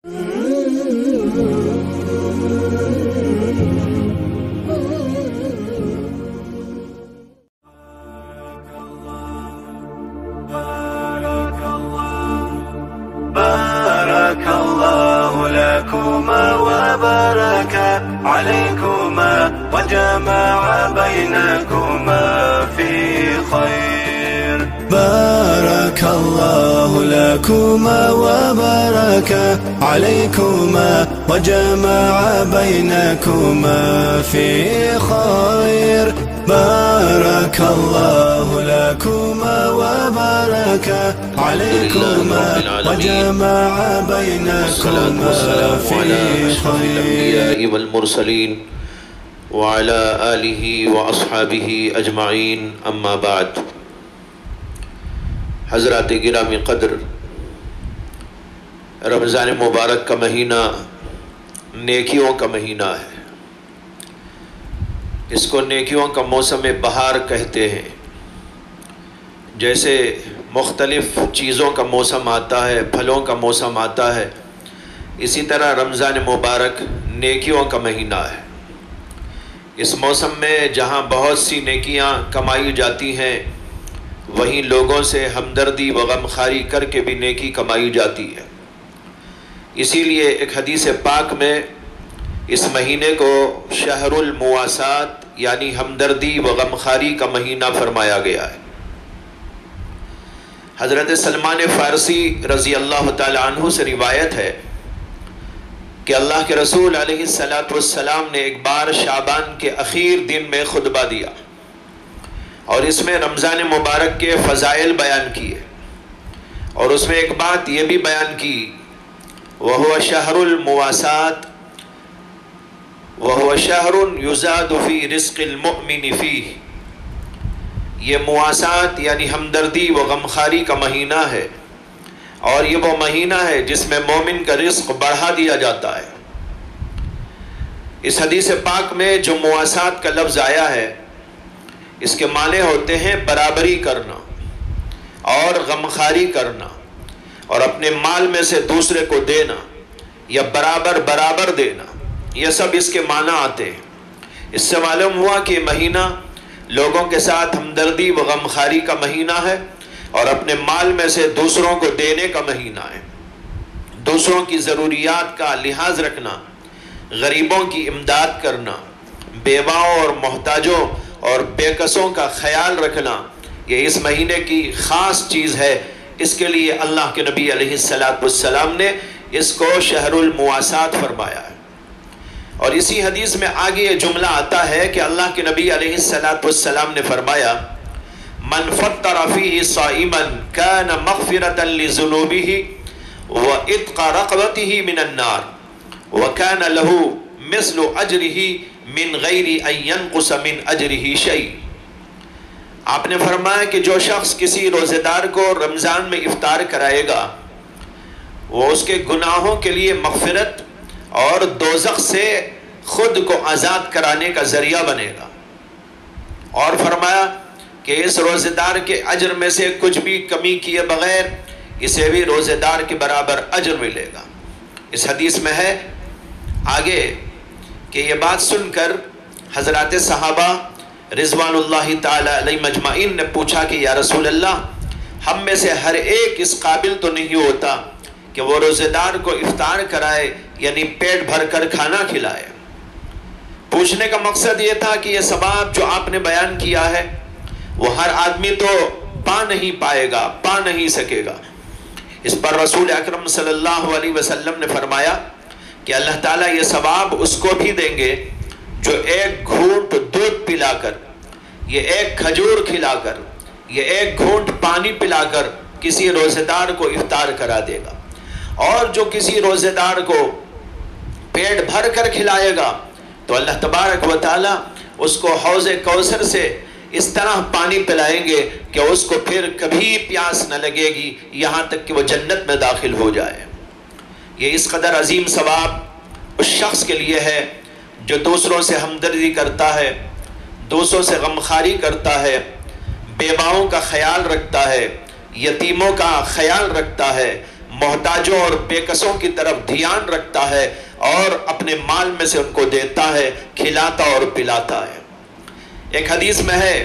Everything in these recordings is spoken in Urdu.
بارك الله لكما وبارك عليكما وجمع بينكما في خير. بارك الله لكما وبارك عليكما وجمع بينكما في خير. بارك الله لكما وبارك عليكما وجمع بينكما في خير. والمرسلين وعلى آله وأصحابه أجمعين. أما بعد. حضرات گرامی قدر، رمضان مبارک کا مہینہ نیکیوں کا مہینہ ہے۔ اس کو نیکیوں کا موسم بہار کہتے ہیں۔ جیسے مختلف چیزوں کا موسم آتا ہے، پھلوں کا موسم آتا ہے، اسی طرح رمضان مبارک نیکیوں کا مہینہ ہے۔ اس موسم میں جہاں بہت سی نیکیاں کمائی جاتی ہیں، وہیں لوگوں سے ہمدردی و غمخواری کر کے بھی نیکی کمائی جاتی ہے۔ اسی لیے ایک حدیث پاک میں اس مہینے کو شہر المواسات یعنی ہمدردی و غمخواری کا مہینہ فرمایا گیا ہے۔ حضرت سلمان فارسی رضی اللہ تعالی عنہ سے روایت ہے کہ اللہ کے رسول علیہ السلام نے ایک بار شعبان کے اخیر دن میں خطبہ دیا اور اس میں رمضان مبارک کے فضائل بیان کیے، اور اس میں ایک بات یہ بھی بیان کی، وَهُوَ شَهْرُ الْمُوَاسَاتِ وَهُوَ شَهْرٌ يُزَادُ فِي رِزْقِ الْمُؤْمِنِ فِيهِ۔ یہ مواسات یعنی ہمدردی و غمخواری کا مہینہ ہے، اور یہ وہ مہینہ ہے جس میں مومن کا رزق بڑھا دیا جاتا ہے۔ اس حدیث پاک میں جو مواسات کا لفظ آیا ہے، اس کے معنی ہوتے ہیں برابری کرنا اور غمخواری کرنا، اور اپنے مال میں سے دوسرے کو دینا یا برابر دینا، یہ سب اس کے معنی آتے ہیں۔ اس سے معلوم ہوا کہ مہینہ لوگوں کے ساتھ ہمدردی و غمخواری کا مہینہ ہے، اور اپنے مال میں سے دوسروں کو دینے کا مہینہ ہے۔ دوسروں کی ضروریات کا لحاظ رکھنا، غریبوں کی امداد کرنا، بیواؤں اور محتاجوں اور بے کسوں کا خیال رکھنا، یہ اس مہینے کی خاص چیز ہے۔ اس کے لیے اللہ کے نبی علیہ السلام نے اس کو شہر المواسات فرمایا ہے۔ اور اسی حدیث میں آگے یہ جملہ آتا ہے کہ اللہ کے نبی علیہ السلام نے فرمایا، من فطر فیہ صائما کان مغفرۃ لذنوبہ وعتق رقبتہ من النار وکان لہ مثل اجرہ من غیر ان ینقص من اجرہ شیء۔ آپ نے فرمایا کہ جو شخص کسی روزے دار کو رمضان میں افطار کرائے گا، وہ اس کے گناہوں کے لیے مغفرت اور دوزخ سے خود کو آزاد کرانے کا ذریعہ بنے گا، اور فرمایا کہ اس روزے دار کے اجر میں سے کچھ بھی کمی کیے بغیر اسے بھی روزے دار کے برابر اجر ملے گا۔ اس حدیث میں ہے آگے کہ یہ بات سن کر حضرات صحابہ رضوان اللہ تعالی علیہ مجمعین نے پوچھا کہ یا رسول اللہ، ہم میں سے ہر ایک اس قابل تو نہیں ہوتا کہ وہ روزے دار کو افطار کرائے، یعنی پیٹ بھر کر کھانا کھلائے۔ پوچھنے کا مقصد یہ تھا کہ یہ ثواب جو آپ نے بیان کیا ہے وہ ہر آدمی تو پا نہیں پائے گا، پا نہیں سکے گا۔ اس پر رسول اکرم صلی اللہ علیہ وسلم نے فرمایا کہ اللہ تعالیٰ یہ ثواب اس کو بھی دیں گے جو ایک گھونٹ دودھ پلا کر، یہ ایک کھجور کھلا کر، یہ ایک گھونٹ پانی پلا کر کسی روزے دار کو افطار کرا دے گا، اور جو کسی روزے دار کو پیٹ بھر کر کھلائے گا تو اللہ تبارک و تعالیٰ اس کو حوض کوثر سے اس طرح پانی پلائیں گے کہ اس کو پھر کبھی پیاس نہ لگے گی یہاں تک کہ وہ جنت میں داخل ہو جائے۔ یہ اس قدر عظیم ثواب اس شخص کے لیے ہے جو دوسروں سے ہمدردی کرتا ہے، دوسروں سے غمخواری کرتا ہے، بیواؤں کا خیال رکھتا ہے، یتیموں کا خیال رکھتا ہے، محتاجوں اور بے کسوں کی طرف دھیان رکھتا ہے اور اپنے مال میں سے ان کو دیتا ہے، کھلاتا اور پلاتا ہے۔ ایک حدیث میں ہے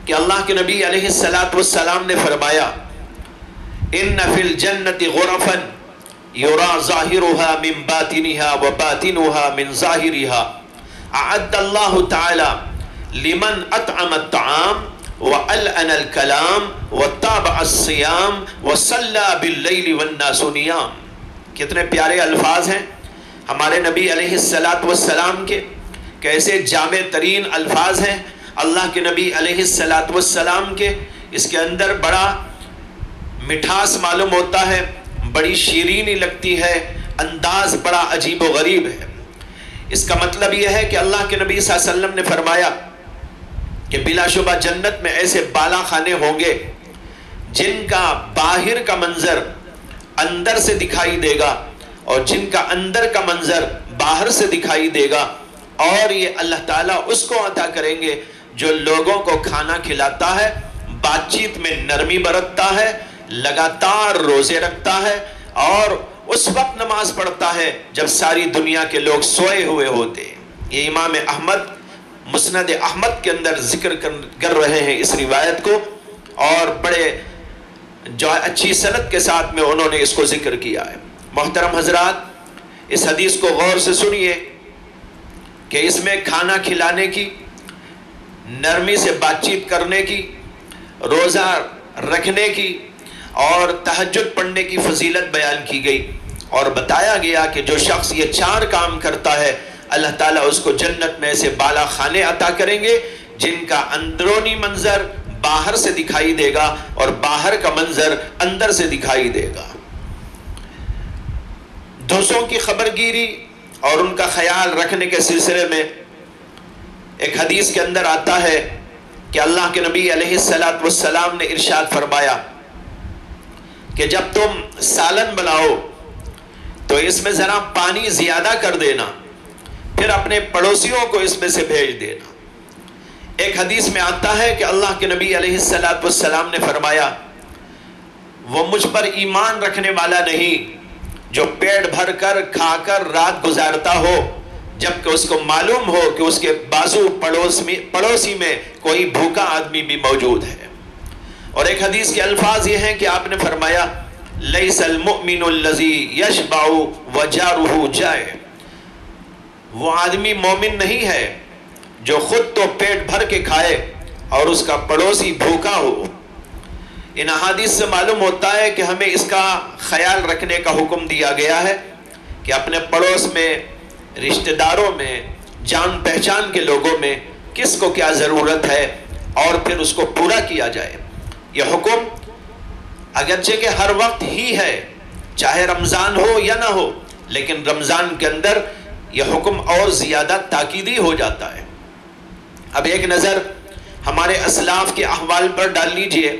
کہ اللہ کے نبی علیہ السلام نے فرمایا ان فی الجنت غرفا یرا ظاہرها من باطنها وباطنها من ظاہرها اعد اللہ تعالی لمن اطعم الطعام وألأن الكلام وتابع الصيام وصلى بالليل والناس نيام۔ کتنے پیارے الفاظ ہیں ہمارے نبی علیہ السلام کے، کیسے جامع ترین الفاظ ہیں اللہ کے نبی علیہ السلام کے۔ اس کے اندر بڑا مٹھاس معلوم ہوتا ہے، بڑی شیرینی لگتی ہے، انداز بڑا عجیب و غریب ہے۔ اس کا مطلب یہ ہے کہ اللہ کے نبی صلی اللہ علیہ وسلم نے فرمایا کہ بلا شبہ جنت میں ایسے بالا خانے ہوں گے جن کا باہر کا منظر اندر سے دکھائی دے گا اور جن کا اندر کا منظر باہر سے دکھائی دے گا، اور یہ اللہ تعالیٰ اس کو عطا کریں گے جو لوگوں کو کھانا کھلاتا ہے، بات چیت میں نرمی برتتا ہے، لگاتار روزے رکھتا ہے، اور اس وقت نماز پڑھتا ہے جب ساری دنیا کے لوگ سوئے ہوئے ہوتے ہیں۔ یہ امام احمد مسند احمد کے اندر ذکر کر رہے ہیں اس روایت کو، اور بڑے جو اچھی سند کے ساتھ میں انہوں نے اس کو ذکر کیا ہے۔ محترم حضرات، اس حدیث کو غور سے سنیے کہ اس میں کھانا کھلانے کی، نرمی سے بات چیت کرنے کی، روزہ رکھنے کی اور تہجد پڑھنے کی فضیلت بیان کی گئی، اور بتایا گیا کہ جو شخص یہ 4 کام کرتا ہے اللہ تعالیٰ اس کو جنت میں سے بالا خانے عطا کریں گے جن کا اندرونی منظر باہر سے دکھائی دے گا اور باہر کا منظر اندر سے دکھائی دے گا۔ دوسروں کی خبرگیری اور ان کا خیال رکھنے کے سلسلے میں ایک حدیث کے اندر آتا ہے کہ اللہ کے نبی علیہ السلام نے ارشاد فرمایا کہ جب تم سالن بناؤ تو اس میں ذرا پانی زیادہ کر دینا، پھر اپنے پڑوسیوں کو اس میں سے بھیج دینا۔ ایک حدیث میں آتا ہے کہ اللہ کے نبی علیہ السلام نے فرمایا وہ مجھ پر ایمان رکھنے والا نہیں جو پیٹ بھر کر کھا کر رات گزارتا ہو جبکہ اس کو معلوم ہو کہ اس کے بازو پڑوسی میں کوئی بھوکا آدمی بھی موجود ہے۔ اور ایک حدیث کے الفاظ یہ ہیں کہ آپ نے فرمایا لیس المؤمن الذی یشبع وجارہ جائع، وہ آدمی مومن نہیں ہے جو خود تو پیٹ بھر کے کھائے اور اس کا پڑوسی بھوکا ہو۔ ان احادیث سے معلوم ہوتا ہے کہ ہمیں اس کا خیال رکھنے کا حکم دیا گیا ہے کہ اپنے پڑوس میں، رشتہ داروں میں، جان پہچان کے لوگوں میں کس کو کیا ضرورت ہے اور پھر اس کو پورا کیا جائے۔ یہ حکم اگرچہ کہ ہر وقت ہی ہے، چاہے رمضان ہو یا نہ ہو، لیکن رمضان کے اندر یہ حکم اور زیادہ تاکیدی ہو جاتا ہے۔ اب ایک نظر ہمارے اسلاف کے احوال پر ڈال لیجئے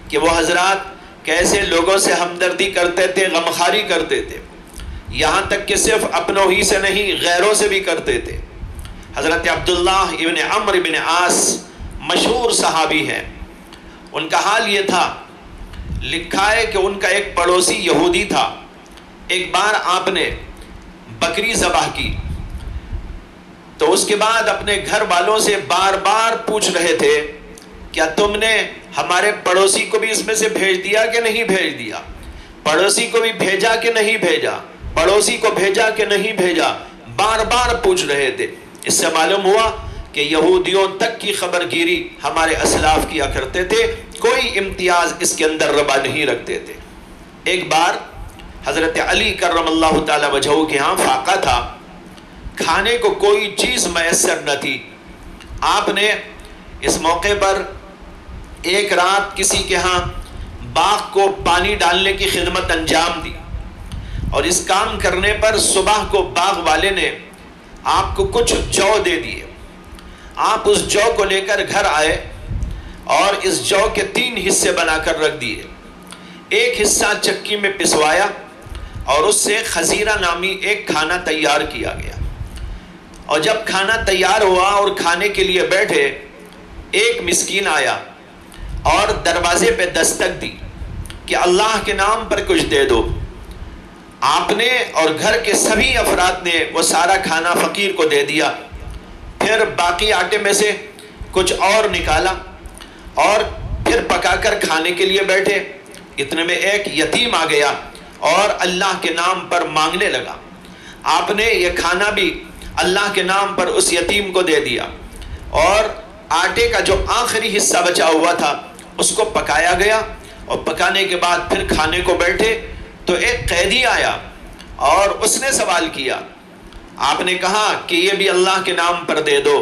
کہ وہ حضرات کیسے لوگوں سے ہمدردی کرتے تھے، غمخواری کرتے تھے، یہاں تک کہ صرف اپنوں ہی سے نہیں غیروں سے بھی کرتے تھے۔ حضرت عبداللہ ابن عمرو ابن عاص مشہور صحابی ہیں، ان کا حال یہ تھا، لکھا ہے کہ ان کا ایک پڑوسی یہودی تھا۔ ایک بار آپ نے بکری ذبح کی تو اس کے بعد اپنے گھر والوں سے بار بار پوچھ رہے تھے کیا تم نے ہمارے پڑوسی کو بھی اس میں سے بھیج دیا کہ نہیں بھیج دیا، پڑوسی کو بھی بھیجا کہ نہیں بھیجا، پڑوسی کو بھیجا کہ نہیں بھیجا، بار بار پوچھ رہے تھے۔ اس سے معلوم ہوا کہ یہودیوں تک کی خبرگیری ہمارے اسلاف کیا کرتے تھے، کوئی امتیاز اس کے اندر روا نہیں رکھتے تھے۔ ایک بار حضرت علی کرم اللہ تعالی وجہہ کے ہاں فاقہ تھا، کھانے کو کوئی چیز میسر نہ تھی۔ آپ نے اس موقع پر ایک رات کسی کے ہاں باغ کو پانی ڈالنے کی خدمت انجام دی، اور اس کام کرنے پر صبح کو باغ والے نے آپ کو کچھ جو دے دیے۔ آپ اس جو کو لے کر گھر آئے اور اس جو کے 3 حصے بنا کر رکھ دیے۔ ایک حصہ چکی میں پسوایا اور اس سے خزیرہ نامی ایک کھانا تیار کیا گیا، اور جب کھانا تیار ہوا اور کھانے کے لیے بیٹھے، ایک مسکین آیا اور دروازے پہ دستک دی کہ اللہ کے نام پر کچھ دے دو۔ آپ نے اور گھر کے سبھی افراد نے وہ سارا کھانا فقیر کو دے دیا، پھر باقی آٹے میں سے کچھ اور نکالا اور پھر پکا کر کھانے کے لیے بیٹھے۔ اتنے میں ایک یتیم آ گیا اور اللہ کے نام پر مانگنے لگا۔ آپ نے یہ کھانا بھی اللہ کے نام پر اس یتیم کو دے دیا، اور آٹے کا جو آخری حصہ بچا ہوا تھا اس کو پکایا گیا، اور پکانے کے بعد پھر کھانے کو بیٹھے تو ایک قیدی آیا اور اس نے سوال کیا۔ آپ نے کہا کہ یہ بھی اللہ کے نام پر دے دو۔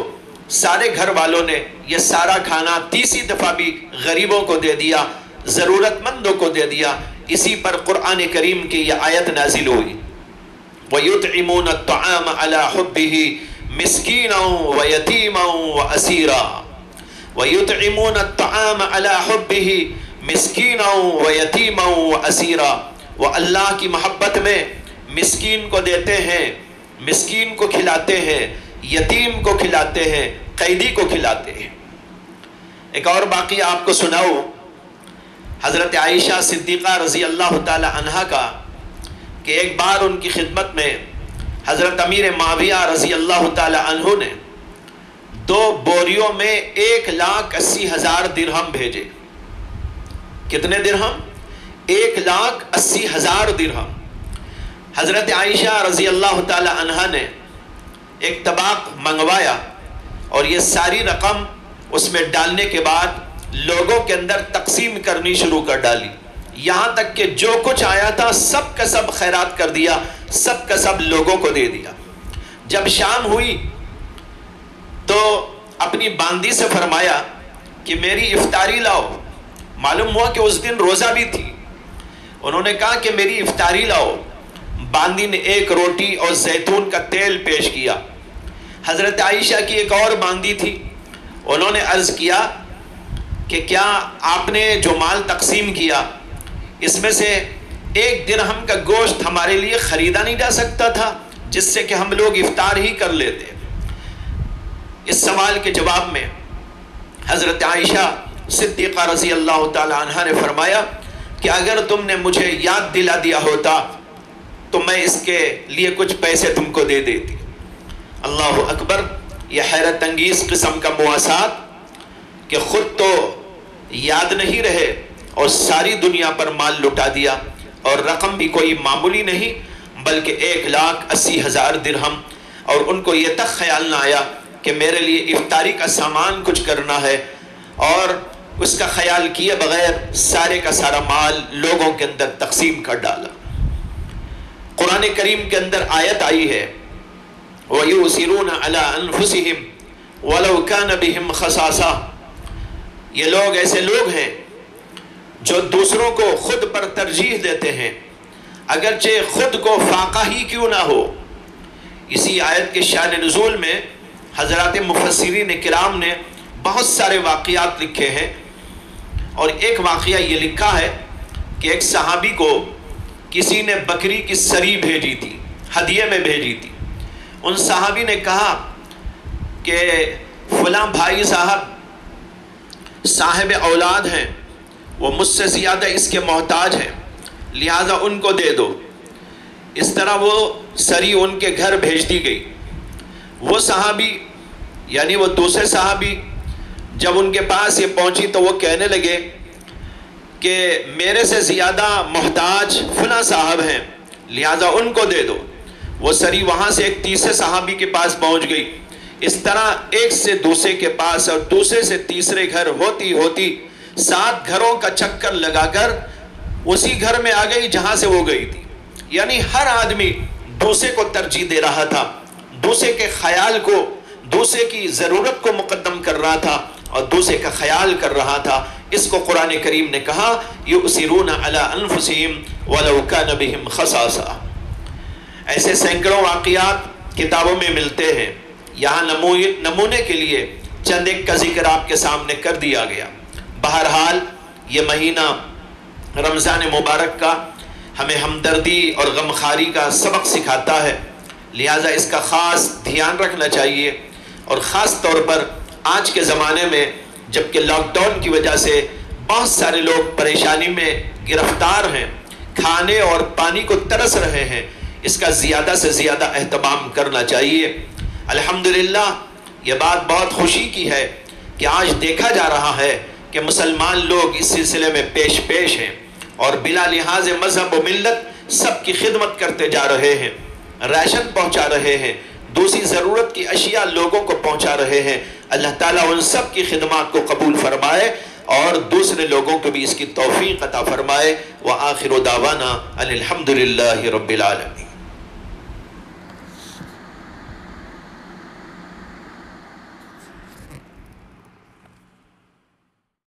سارے گھر والوں نے یہ سارا کھانا تیسری دفعہ بھی غریبوں کو دے دیا، ضرورت مندوں کو دے دیا۔ اسی پر قرآن کریم کی یہ آیت نازل ہوئی، وَيُطْعِمُونَ الطَّعَامَ عَلَى حُبِّهِ مِسْكِينًا وَيَتِيمًا وَأَسِيرًا وَيُطْعِمُونَ الطَّعَامَ عَلَى حُبِّهِ مِسْكِينًا وَيَتِيمًا وَأَسِيرًا، وہ اللہ کی محبت میں مسکین کو دیتے ہیں، مسکین کو کھلاتے ہیں، یتیم کو کھلاتے ہیں، قیدی کو کھلاتے ہیں۔ ایک اور باقی آپ کو سناؤ، حضرت عائشہ صدیقہ رضی اللہ تعالی عنہا کا، کہ ایک بار ان کی خدمت میں حضرت امیر معاویہ رضی اللہ تعالی عنہ نے 2 بوریوں میں 1,80,000 درہم بھیجے۔ کتنے درہم؟ 1,80,000 درہم۔ حضرت عائشہ رضی اللہ تعالی عنہا نے ایک طباق منگوایا اور یہ ساری رقم اس میں ڈالنے کے بعد لوگوں کے اندر تقسیم کرنی شروع کر ڈالی، یہاں تک کہ جو کچھ آیا تھا سب کا سب خیرات کر دیا، سب کا سب لوگوں کو دے دیا۔ جب شام ہوئی تو اپنی باندی سے فرمایا کہ میری افطاری لاؤ۔ معلوم ہوا کہ اس دن روزہ بھی تھی۔ انہوں نے کہا کہ میری افطاری لاؤ۔ باندی نے 1 روٹی اور زیتون کا تیل پیش کیا۔ حضرت عائشہ کی ایک اور باندی تھی، انہوں نے عرض کیا کہ کیا آپ نے جو مال تقسیم کیا اس میں سے 1 درہم کا گوشت ہمارے لیے خریدا نہیں جا سکتا تھا جس سے کہ ہم لوگ افطار ہی کر لیتے؟ اس سوال کے جواب میں حضرت عائشہ صدیقہ رضی اللہ تعالی عنہ نے فرمایا کہ اگر تم نے مجھے یاد دلا دیا ہوتا تو میں اس کے لیے کچھ پیسے تم کو دے دیتی۔ اللہ اکبر! یہ حیرت انگیز قسم کا مواسات کہ خود تو یاد نہیں رہے اور ساری دنیا پر مال لٹا دیا، اور رقم بھی کوئی معمولی نہیں بلکہ 1,80,000 درہم، اور ان کو یہ تک خیال نہ آیا کہ میرے لیے افطاری کا سامان کچھ کرنا ہے، اور اس کا خیال کیے بغیر سارے کا سارا مال لوگوں کے اندر تقسیم کر ڈالا۔ قرآن کریم کے اندر آیت آئی ہے وَيُؤْثِرُونَ عَلَىٰ أَنفُسِهِمْ وَلَوْ كَانَ بِهِمْ خَصَاصَةٌ، یہ لوگ ایسے لوگ ہیں جو دوسروں کو خود پر ترجیح دیتے ہیں اگرچہ خود کو فاقہ ہی کیوں نہ ہو۔ اسی آیت کے شان نزول میں حضرات مفسرین کرام نے بہت سارے واقعات لکھے ہیں، اور ایک واقعہ یہ لکھا ہے کہ ایک صحابی کو کسی نے بکری کی سری بھیجی تھی، ہدیے میں بھیجی تھی۔ ان صحابی نے کہا کہ فلاں بھائی صاحب اولاد ہیں، وہ مجھ سے زیادہ اس کے محتاج ہیں، لہٰذا ان کو دے دو۔ اس طرح وہ سری ان کے گھر بھیج دی گئی۔ وہ صحابی یعنی وہ دوسرے صحابی جب ان کے پاس یہ پہنچی تو وہ کہنے لگے کہ میرے سے زیادہ محتاج فلاں صاحب ہیں، لہٰذا ان کو دے دو۔ وہ سری وہاں سے ایک تیسرے صحابی کے پاس پہنچ گئی۔ اس طرح ایک سے دوسرے کے پاس اور دوسرے سے تیسرے گھر ہوتی ہوتی 7 گھروں کا چکر لگا کر اسی گھر میں آ گئی جہاں سے وہ گئی تھی۔ یعنی ہر آدمی دوسرے کو ترجیح دے رہا تھا، دوسرے کے خیال کو، دوسرے کی ضرورت کو مقدم کر رہا تھا اور دوسرے کا خیال کر رہا تھا۔ اس کو قرآن کریم نے کہا یؤثرون علی انفسہم ولو کان بہم خصاصہ۔ ایسے سینکڑوں واقعات کتابوں میں ملتے ہیں، یہاں نمونے کے لیے چند ایک کا ذکر آپ کے سامنے کر دیا گیا۔ بہرحال یہ مہینہ رمضان مبارک کا ہمیں ہمدردی اور غمخواری کا سبق سکھاتا ہے، لہٰذا اس کا خاص دھیان رکھنا چاہیے، اور خاص طور پر آج کے زمانے میں جبکہ لاک ڈاؤن کی وجہ سے بہت سارے لوگ پریشانی میں گرفتار ہیں، کھانے اور پانی کو ترس رہے ہیں، اس کا زیادہ سے زیادہ اہتمام کرنا چاہیے۔ الحمدللہ یہ بات بہت خوشی کی ہے کہ آج دیکھا جا رہا ہے کہ مسلمان لوگ اس سلسلے میں پیش ہیں اور بلا لحاظ مذہب و ملت سب کی خدمت کرتے جا رہے ہیں، راشن پہنچا رہے ہیں، دوسری ضرورت کی اشیاء لوگوں کو پہنچا رہے ہیں۔ اللہ تعالیٰ ان سب کی خدمات کو قبول فرمائے اور دوسرے لوگوں کو بھی اس کی توفیق عطا فرمائے۔ وآخر دعوانا ان الحمدللہ رب العالمین۔